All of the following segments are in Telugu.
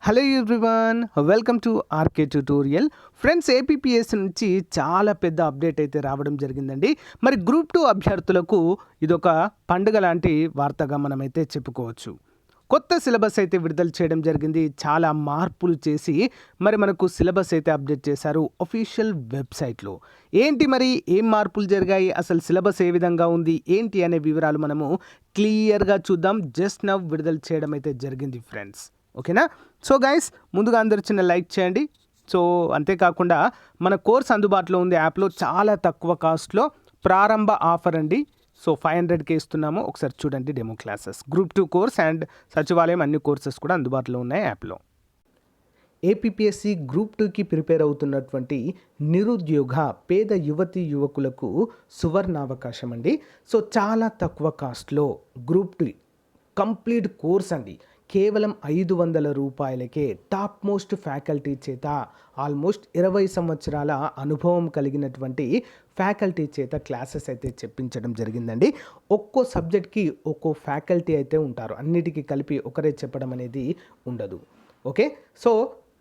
Hello everyone, welcome to RK tutorial. Friends, APPS నుంచి చాలా పెద్ద అప్డేట్ అయితే రావడం జరిగిందండి. మరి గ్రూప్ 2 అభ్యర్థులకు ఇదొక పండుగ లాంటి వార్తగా మనమైతే చెప్పుకోవచ్చు. కొత్త సిలబస్ అయితే విడుదల చేయడం జరిగింది. చాలా మార్పులు చేసి మరి మనకు సిలబస్ అయితే అప్డేట్ చేశారు అఫీషియల్ వెబ్సైట్లో. ఏంటి మరి ఏం మార్పులు జరిగాయి, అసలు సిలబస్ ఏ విధంగా ఉంది ఏంటి అనే వివరాలు మనము క్లియర్గా చూద్దాం. జస్ట్ నవ్ విడుదల చేయడం అయితే జరిగింది ఫ్రెండ్స్. ఓకేనా? సో గైస్, ముందుగా అందరు చిన్న లైక్ చేయండి. సో అంతేకాకుండా మన కోర్స్ అందుబాటులో ఉంది యాప్లో, చాలా తక్కువ కాస్ట్లో ప్రారంభ ఆఫర్ అండి. సో 500కే ఇస్తున్నాము. ఒకసారి చూడండి demo classes. Group-2 course and సచివాలయం అన్ని కోర్సెస్ కూడా అందుబాటులో ఉన్నాయి యాప్లో. ఏపీపీఎస్సి Group-2కి ప్రిపేర్ అవుతున్నటువంటి నిరుద్యోగ పేద యువతీ యువకులకు సువర్ణావకాశం అండి. సో చాలా తక్కువ కాస్ట్లో Group-2 కంప్లీట్ కోర్స్ అండి. కేవలం 500 రూపాయలకే టాప్ మోస్ట్ ఫ్యాకల్టీ చేత, ఆల్మోస్ట్ 20 సంవత్సరాల అనుభవం కలిగినటువంటి ఫ్యాకల్టీ చేత క్లాసెస్ అయితే చెప్పించడం జరిగిందండి. ఒక్కో సబ్జెక్ట్కి ఒక్కో ఫ్యాకల్టీ అయితే ఉంటారు, అన్నిటికీ కలిపి ఒకరే చెప్పడం అనేది ఉండదు. ఓకే, సో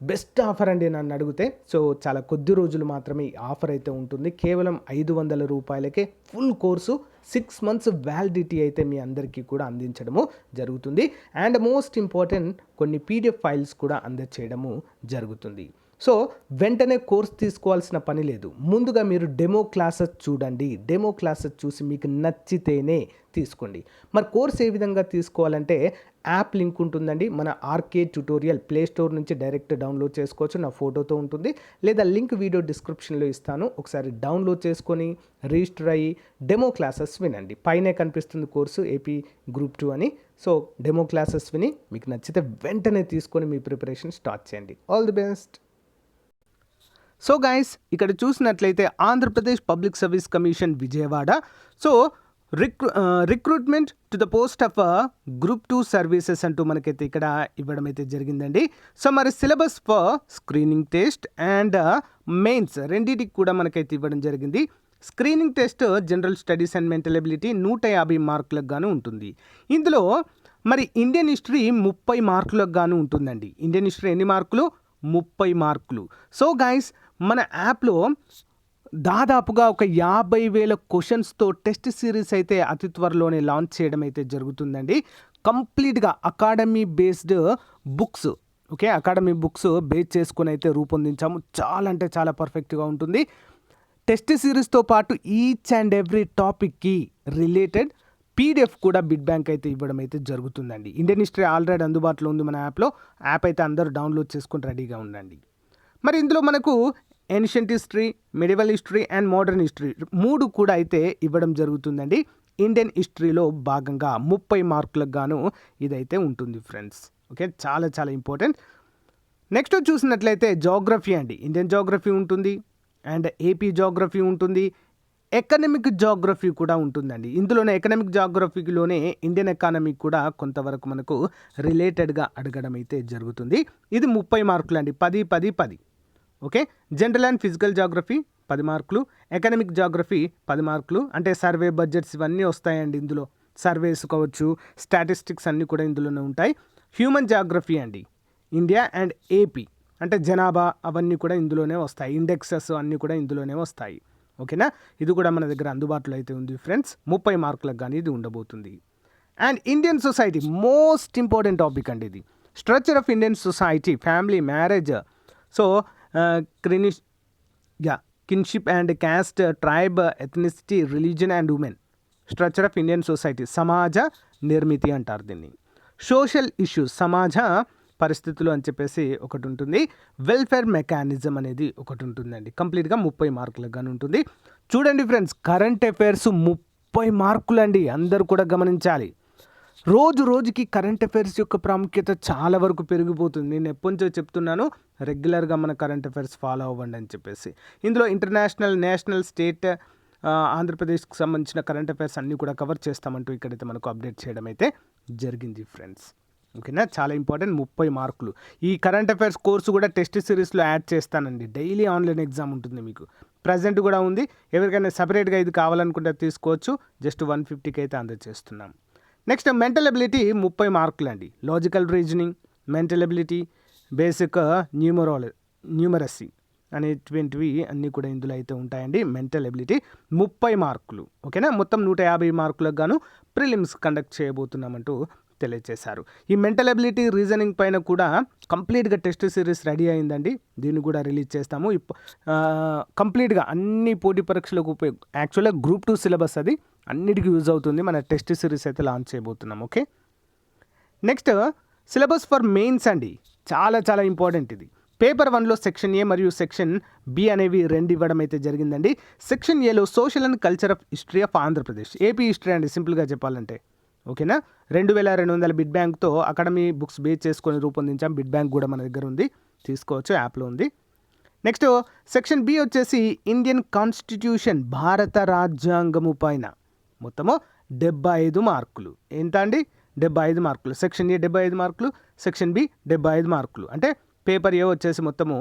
బెస్ట్ ఆఫర్ అండి నన్ను అడిగితే. సో చాలా కొద్ది రోజులు మాత్రమే ఈ ఆఫర్ అయితే ఉంటుంది. కేవలం 500 రూపాయలకే ఫుల్ కోర్సు 6 months వ్యాలిడిటీ అయితే మీ అందరికీ కూడా అందించడము జరుగుతుంది. అండ్ మోస్ట్ ఇంపార్టెంట్, కొన్ని పీడిఎఫ్ ఫైల్స్ కూడా అందచేయడము జరుగుతుంది. సో వెంటనే కోర్స్ తీసుకోవాల్సిన పని లేదు. ముందుగా మీరు డెమో క్లాసెస్ చూడండి. డెమో క్లాసెస్ చూసి మీకు నచ్చితేనే తీసుకోండి. మరి కోర్స్ ఏ విధంగా తీసుకోవాలంటే యాప్ లింక్ ఉంటుందండి. మన ఆర్కే ట్యూటోరియల్ ప్లే స్టోర్ నుంచి డైరెక్ట్ డౌన్లోడ్ చేసుకోవచ్చు. నా ఫోటోతో ఉంటుంది, లేదా లింక్ వీడియో డిస్క్రిప్షన్లో ఇస్తాను. ఒకసారి డౌన్లోడ్ చేసుకొని రిజిస్టర్ అయ్యి డెమో క్లాసెస్ వినండి. పైనే కనిపిస్తుంది కోర్సు ఏపీ Group-2 అని. సో డెమో క్లాసెస్ విని మీకు నచ్చితే వెంటనే తీసుకొని మీ ప్రిపరేషన్ స్టార్ట్ చేయండి. All the best. So guys, ఇక్కడ చూసినట్లయితే Andhra Pradesh public service commission Vijayawada. So recruitment to the post of Group-2 services అంటూ మనకైతే ఇక్కడ ఇవ్వడం అయితే జరిగిందండి. సో మరి syllabus for screening test and mains రెండింటికి కూడా మనకైతే ఇవ్వడం జరిగింది. Screening test general studies and mental ability 150 మార్కులకు గాను ఉంటుంది. ఇందులో మరి ఇండియన్ హిస్టరీ 30 మార్కులకు గాను ఉంటుందండి. ఇండియన్ హిస్టరీ ఎన్ని మార్కులు? 30 మార్కులు. సో గైస్, మన యాప్లో దాదాపుగా ఒక 50,000 క్వశ్చన్స్తో టెస్ట్ సిరీస్ అయితే అతి త్వరలోనే లాంచ్ చేయడం అయితే జరుగుతుందండి. కంప్లీట్గా academy based books, okay, academy books base చేసుకుని అయితే రూపొందించాము. చాలా అంటే చాలా పర్ఫెక్ట్గా ఉంటుంది. టెస్ట్ సిరీస్తో పాటు ఈచ్ అండ్ ఎవ్రీ టాపిక్కి రిలేటెడ్ పీడిఎఫ్ కూడా బిడ్ బ్యాంక్ అయితే ఇవ్వడం అయితే జరుగుతుందండి. ఇండియన్ హిస్టరీ ఆల్రెడీ అందుబాటులో ఉంది మన యాప్లో. యాప్ అయితే అందరూ డౌన్లోడ్ చేసుకుని రెడీగా ఉండండి. మరి ఇందులో మనకు ancient history, medieval history and modern history 3 కూడా అయితే ఇవ్వడం జరుగుతుందండి. ఇండియన్ హిస్టరీలో భాగంగా 30 మార్కులకు గాను ఇదైతే ఉంటుంది ఫ్రెండ్స్. ఓకే, చాలా చాలా ఇంపార్టెంట్. నెక్స్ట్ చూసినట్లయితే జోగ్రఫీ అండి. ఇండియన్ జోగ్రఫీ ఉంటుంది అండ్ ఏపీ జోగ్రఫీ ఉంటుంది, ఎకనమిక్ జోగ్రఫీ కూడా ఉంటుందండి. ఇందులోనే ఎకనమిక్ జోగ్రఫీలోనే ఇండియన్ ఎకానమీ కూడా కొంతవరకు మనకు రిలేటెడ్గా అడగడం అయితే జరుగుతుంది. ఇది 30 మార్కులు అండి. 10, 10, 10. Okay, general and physical geography 10 మార్కులు, ఎకనమిక్ జాగ్రఫీ 10 మార్కులు. అంటే సర్వే, బడ్జెట్స్ ఇవన్నీ వస్తాయండి ఇందులో. సర్వేస్ కావచ్చు, స్టాటిస్టిక్స్ అన్నీ కూడా ఇందులోనే ఉంటాయి. హ్యూమన్ జాగ్రఫీ అండి, ఇండియా అండ్ ఏపీ అంటే జనాభా అవన్నీ కూడా ఇందులోనే వస్తాయి. ఇండెక్సెస్ అన్నీ కూడా ఇందులోనే వస్తాయి. ఓకేనా? ఇది కూడా మన దగ్గర అందుబాటులో అయితే ఉంది ఫ్రెండ్స్. 30 మార్కులకు కానీ ఇది ఉండబోతుంది. And Indian society most important topic అండి ఇది. Structure of Indian society, family, marriage, so kinship and caste, tribe, ethnicity, religion and women. Structure of Indian society, సమాజ నిర్మితి అంటారు దీన్ని. సోషల్ ఇష్యూస్, సమాజ పరిస్థితులు అని చెప్పేసి ఒకటి ఉంటుంది. వెల్ఫేర్ మెకానిజం అనేది ఒకటి ఉంటుందండి. కంప్లీట్గా 30 మార్కులకు గాను ఉంటుంది. చూడండి ఫ్రెండ్స్, కరెంట్ అఫైర్స్ 30 మార్కులు అండి. అందరూ కూడా గమనించాలి. రోజు రోజుకి కరెంట్ అఫైర్స్ యొక్క ప్రాముఖ్యత చాలా వరకు పెరిగిపోతుంది. నేను ఎప్పటి నుంచో చెప్తున్నాను, రెగ్యులర్గా మన కరెంట్ అఫైర్స్ ఫాలో అవ్వండి అని చెప్పేసి. ఇందులో ఇంటర్నేషనల్, నేషనల్, స్టేట్, ఆంధ్రప్రదేశ్కి సంబంధించిన కరెంట్ అఫైర్స్ అన్నీ కూడా కవర్ చేస్తామంటూ ఇక్కడైతే మనకు అప్డేట్ చేయడం అయితే జరిగింది ఫ్రెండ్స్. ఓకేనా? చాలా ఇంపార్టెంట్. 30 మార్కులు. ఈ కరెంట్ అఫైర్స్ కోర్సు కూడా టెస్ట్ సిరీస్లో యాడ్ చేస్తానండి. డైలీ ఆన్లైన్ ఎగ్జామ్ ఉంటుంది మీకు. ప్రజెంట్ కూడా ఉంది. ఎవరికైనా సపరేట్గా ఇది కావాలనుకుంటే తీసుకోవచ్చు. జస్ట్ 150కి అయితే అందజేస్తున్నాం. నెక్స్ట్ మెంటల్ ఎబిలిటీ 30 మార్కులు అండి. Logical reasoning, mental ability, basic numeracy అనేటువంటివి అన్నీ కూడా ఇందులో అయితే ఉంటాయండి. మెంటల్ ఎబిలిటీ 30 మార్కులు. ఓకేనా, మొత్తం 150 మార్కులకు గాను ప్రిలిమ్స్ కండక్ట్ చేయబోతున్నామంటూ తెలియజేశారు. ఈ మెంటల్ ఎబిలిటీ రీజనింగ్ పైన కూడా కంప్లీట్గా టెస్ట్ సిరీస్ రెడీ అయిందండి. దీన్ని కూడా రిలీజ్ చేస్తాము. కంప్లీట్గా అన్ని పోటీ పరీక్షలకు యాక్చువల్గా Group-2 సిలబస్ అది అన్నిటికీ యూజ్ అవుతుంది. మన టెస్ట్ సిరీస్ అయితే లాంచ్ చేయబోతున్నాం. Okay, next syllabus for mains అండి. చాలా చాలా ఇంపార్టెంట్ ఇది. పేపర్ 1లో సెక్షన్ ఏ మరియు సెక్షన్ బి అనేవి 2 ఇవ్వడం అయితే జరిగిందండి. సెక్షన్ ఏలో social and culture of history of Andhra Pradesh, AP history అండి సింపుల్గా చెప్పాలంటే. ఓకేనా, 2200 బిడ్ బ్యాంక్తో అకాడమీ బుక్స్ బేస్ చేసుకొని రూపొందించాం. బిడ్ బ్యాంక్ కూడా మన దగ్గర ఉంది, తీసుకోవచ్చు, యాప్లో ఉంది. నెక్స్ట్ సెక్షన్ బి వచ్చేసి ఇండియన్ కాన్స్టిట్యూషన్, భారత రాజ్యాంగము పైన మొత్తము 75 మార్కులు. ఎంత అండి? 75 మార్కులు. సెక్షన్ ఏ 75 మార్కులు, సెక్షన్ బి 75 మార్కులు. అంటే పేపర్ ఏ వచ్చేసి మొత్తము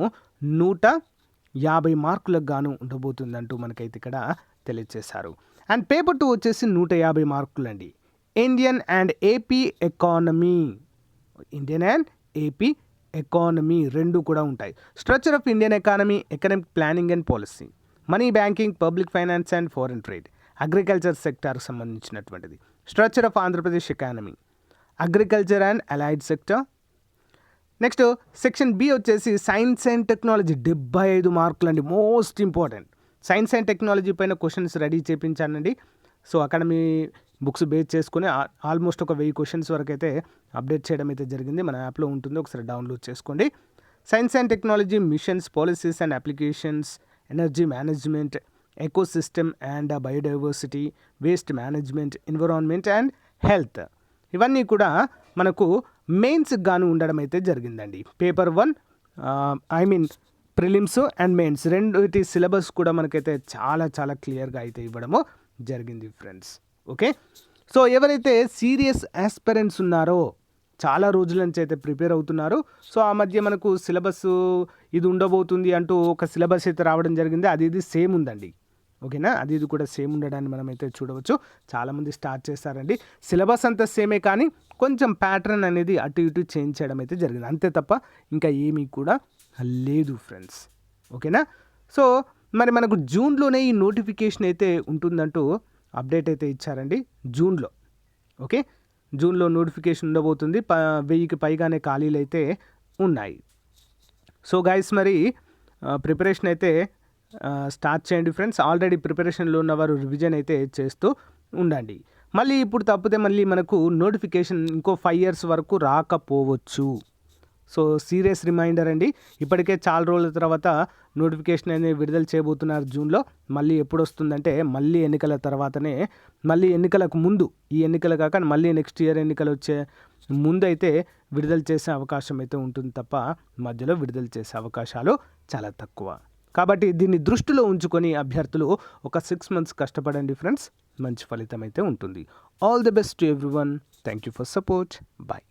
150 మార్కులకు గాను ఉండబోతుందంటూ మనకైతే ఇక్కడ తెలియజేశారు. అండ్ పేపర్ 2 వచ్చేసి 150 మార్కులు అండి. Indian and AP economy, Indian and AP economy 2 కూడా ఉంటాయి. Structure of Indian economy, economic planning and policy, money banking, public finance and foreign trade, agriculture సెక్టార్కి సంబంధించినటువంటిది. Structure of Andhra Pradesh economy, agriculture and allied sector. Next section B వచ్చేసి సైన్స్ అండ్ టెక్నాలజీ, 75 మార్కులు అండి. Most important. Science and technology పైన క్వశ్చన్స్ రెడీ చేయించానండి. సో అకాడమీ బుక్స్ బేస్ చేసుకుని ఆల్మోస్ట్ ఒక 1000 క్వశ్చన్స్ వరకు అయితే అప్డేట్ చేయడం అయితే జరిగింది. మన యాప్లో ఉంటుంది, ఒకసారి డౌన్లోడ్ చేసుకోండి. Science and technology, missions, policies and applications, energy management, ecosystem and biodiversity, waste management, environment and health, ఇవన్నీ కూడా మనకు మెయిన్స్ గాను ఉండడం అయితే జరిగిందండి. పేపర్ 1 ప్రిలిమ్స్ అండ్ మెయిన్స్ రెండుటి సిలబస్ కూడా మనకైతే చాలా చాలా క్లియర్గా అయితే ఇవ్వడము జరిగింది ఫ్రెండ్స్. ఓకే, సో ఎవరైతే సీరియస్ ఆస్పిరెంట్స్ ఉన్నారో, చాలా రోజుల నుంచి అయితే ప్రిపేర్ అవుతున్నారు, సో ఆ మధ్య మనకు సిలబస్ ఇది ఉండబోతుంది అంటూ ఒక సిలబస్ అయితే రావడం జరిగింది. అది ఇది సేమ్ ఉందండి. ఓకేనా, అది ఇది కూడా సేమ్ ఉండడాన్ని మనం అయితే చూడవచ్చు. చాలామంది స్టార్ట్ చేస్తారండి. సిలబస్ అంతా సేమే, కానీ కొంచెం ప్యాటర్న్ అనేది అటు ఇటు చేంజ్ చేయడం అయితే జరిగింది, అంతే తప్ప ఇంకా ఏమీ కూడా లేదు ఫ్రెండ్స్. ఓకేనా, సో మరి మనకు జూన్లోనే ఈ నోటిఫికేషన్ అయితే ఉంటుందంటూ అప్డేట్ అయితే ఇచ్చారండి. జూన్లో, ఓకే, జూన్లో నోటిఫికేషన్ ఉండబోతుంది. 1000కి పైగానే ఖాళీలు అయితే ఉన్నాయి. సో గైస్, మరి ప్రిపరేషన్ అయితే స్టార్ట్ చేయండి ఫ్రెండ్స్. ఆల్రెడీ ప్రిపరేషన్లో ఉన్నవారు రివిజన్ అయితే చేస్తూ ఉండండి. మళ్ళీ ఇప్పుడు తప్పితే మళ్ళీ మనకు నోటిఫికేషన్ ఇంకో 5 years వరకు రాకపోవచ్చు. సో సీరియస్ రిమైండర్ అండి. ఇప్పటికే చాలా రోజుల తర్వాత నోటిఫికేషన్ అనేది విడుదల చేయబోతున్నారు జూన్లో. మళ్ళీ ఎప్పుడు వస్తుందంటే మళ్ళీ ఎన్నికల తర్వాతనే, మళ్ళీ ఎన్నికలకు ముందు, ఈ ఎన్నికలు కాక మళ్ళీ నెక్స్ట్ ఇయర్ ఎన్నికలు వచ్చే ముందు అయితే విడుదల చేసే అవకాశం అయితే ఉంటుంది తప్ప మధ్యలో విడుదల చేసే అవకాశాలు చాలా తక్కువ. కాబట్టి దీన్ని దృష్టిలో ఉంచుకొని అభ్యర్థులు ఒక 6 months కష్టపడండి ఫ్రెండ్స్, మంచి ఫలితం అయితే ఉంటుంది. All the best to everyone. Thank you for support. Bye.